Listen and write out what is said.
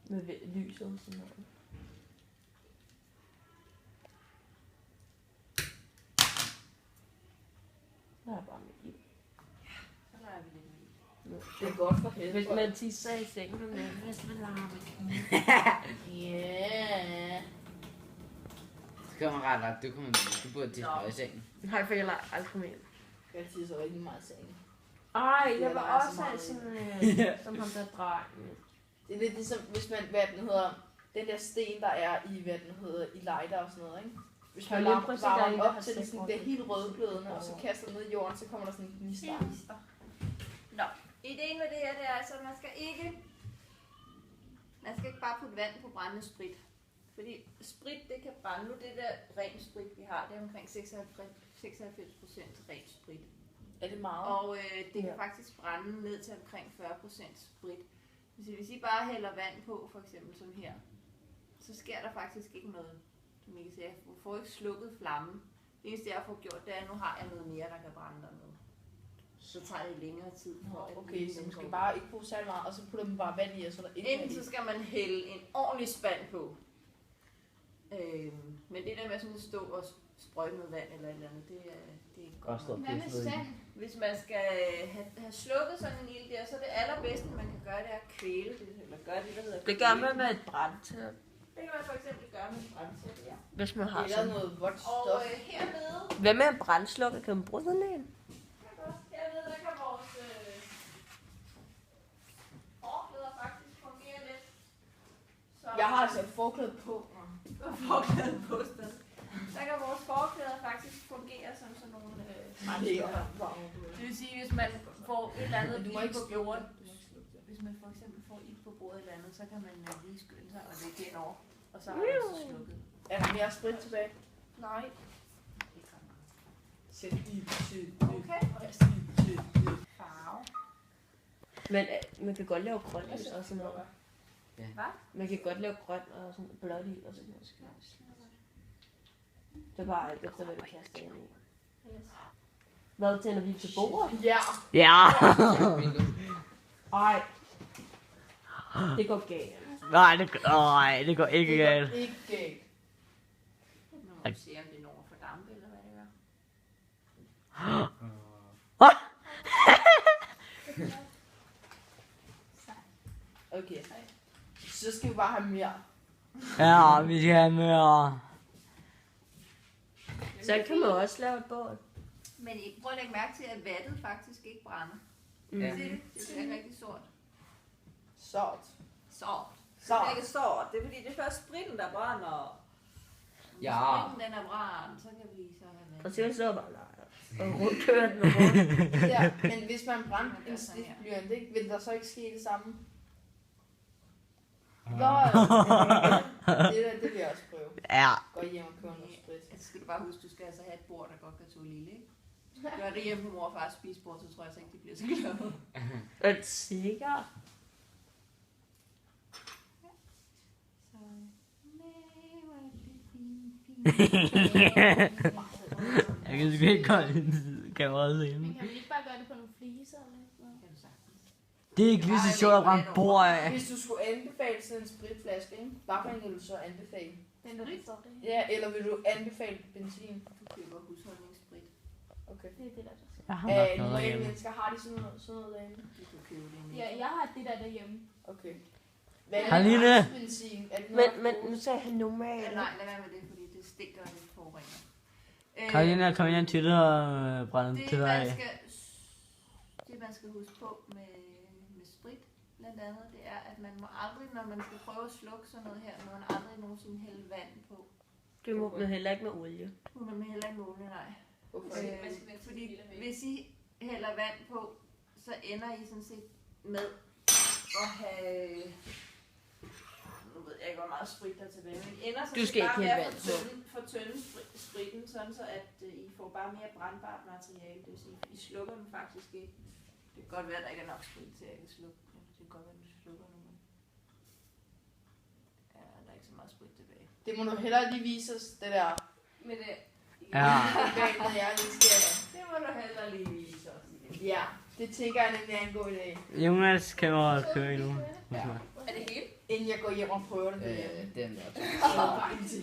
Med lyset og sådan noget. Der er bare med ild. Så leger vi lidt med. Det er godt for helvede. Hvis man tisser i sengen, hvis man larmer. Ja. Så kommer ret, du burde tisse meget i sengen. Nej, for jeg lader aldrig mere. Jeg tisser rigtig meget i sengen. Ej, jeg Det var er så også meget sådan, som ham der drengen. Det er lidt ligesom, hvis man, hvad den hedder, den der sten, der er i, hvad den hedder, i lighter og sådan noget, ikke? Hvis man Hold lige præcis, der er varmer en, den der op har til det, sat sådan, det er rundt. helt rødglødende, og så kaster det ned i jorden, så kommer der sådan en gnister. Nå, ideen med det her, det er altså, at man skal ikke bare putte vand på brændende sprit. Fordi sprit, det kan brænde. Nu det der ren sprit, vi har, det er omkring 96% ren sprit. Er det meget? Og det kan faktisk brænde ned til omkring 40% sprit. Hvis I bare hælder vand på, for eksempel som her, så sker der faktisk ikke noget. Som I kan se, jeg får ikke slukket flammen. Det eneste jeg får gjort, det er, at nu har jeg noget mere, der kan brænde dernede. Så tager det længere tid. Okay, så måske bare ikke bruge særlig meget, og så putter man bare vand i, og så er der ikke Enten så skal man hælde en ordentlig spand på. Men det der med sådan at stå og sprøjte med vand eller et eller andet, det er ikke godt. Hvad med sand? Hvis man skal have slukket sådan en ild der, så det allerbedste, man kan gøre, det er at kvæle det, eller gøre det, der hedder Det gør man med et brandtæppe. Det kan man for eksempel gøre med en brandtæppe, ja. Hvis man har eller sådan. noget vådt Og stof. hernede, Hvad med en brandslukker? Kan man bruge sådan en? hernede, der kan vores forklæder faktisk fungere lidt. Så Jeg har altså et forklæde på. forklæder på sted. Der kan vores forklæder faktisk fungere som sådan nogle brandstukker. Det vil sige, hvis man får et eller andet Men du må ild ikke på slukke bordet, det. hvis man for eksempel får ild på bordet eller andet, så kan man lige skynde sig og lægge den over, og så er det så slukket. Er der mere sprit tilbage? Nej. Sæt ild til Okay. Farve. Men man kan godt lave grønt og sådan noget. Hvad? Man kan godt lave grønt og sådan blåt i og sådan noget. Det er bare alt efter, hvad vi kaster ind i. Hvad tænder vi til bordet? Ja. Ja. Ej. Det går galt. Nej, det går ikke galt. Ikke galt. Nu må vi se, om det når for dampe, eller hvad det gør. Okay. Så skal vi bare have mere. Ja, vi skal have mere. Så kan man også lave et bål. Men prøv at lægge mærke til, at vattet faktisk ikke brænder. Ja. Se det? Det er rigtig sort. Sort. Sort. Det Sort. er ikke sort. Det er fordi, det er først spritten, der brænder. Hvis Ja. spritten den er brændt, så kan vi så have Og vand. så bare og kører den rundt. Ja, men hvis man brændte en stiftblyant, ikke, vil der så ikke ske det samme? Nå, det vil jeg også prøve. Ja. Gå hjem og købe noget sprit. Så skal du bare huske, du skal altså have et bord, der godt kan tåle lille, ikke? Gør det hjemme på mor og fars spisebord, så tror jeg så ikke, de bliver så glade. Er det sikkert? Så, nej, hvor er det fint. Jeg kan sgu ikke godt kan jeg også se. Men kan vi ikke bare gøre det på nogle fliser eller noget? Kan du sagtens. Det er ikke lige så sjovt at brænde bord af. Hvis du skulle anbefale sådan en spritflaske, ikke? Hvad for en vil du så anbefale? Den der står det. Ja, eller vil du anbefale benzin? Du køber husholdningssprit. Okay. Det er det der. Jeg har nok noget Normale derhjemme. mennesker har de sådan noget derinde? Du kan købe det i Ja, jeg har det der derhjemme. Okay. Hvad Har lige det? benzin? Er det Men, noget, men nu sagde han normalt. Ja, nej, lad være med det, fordi det stinker lidt forurener. Karolina, kom ind til dig og brænde Det til dig man, af. man skal huske på med sprit, blandt andet, det er, at man må aldrig, når man skal prøve at slukke sådan noget her, må man aldrig nogensinde hælde vand på. Det må man heller ikke med olie. Nu må man heller ikke med olie, nej. Hvorfor? Fordi hvis I hælder vand på, så ender I sådan set med at have... Nu ved jeg ikke, hvor meget sprit der er tilbage, men I ender sådan Du skal set bare ikke med hælde at fortynde spritten, sådan så at I får bare mere brandbart materiale. Det vil sige, I slukker den faktisk ikke. Det kan godt være, at der ikke er nok sprit til, at jeg kan slukke den. Det kan godt være, at du slukker den. Ja, der er ikke så meget sprit tilbage. Det må du hellere lige vise os, det der. Men det... Ja. Når jeg lige skal... Det må du heller lige vise os igen. Ja, det tænker jeg nemlig er en god idé. Jonas kan jo køre endnu. Er det helt? Inden jeg går hjem og prøver det derhjemme. Den der. Indtil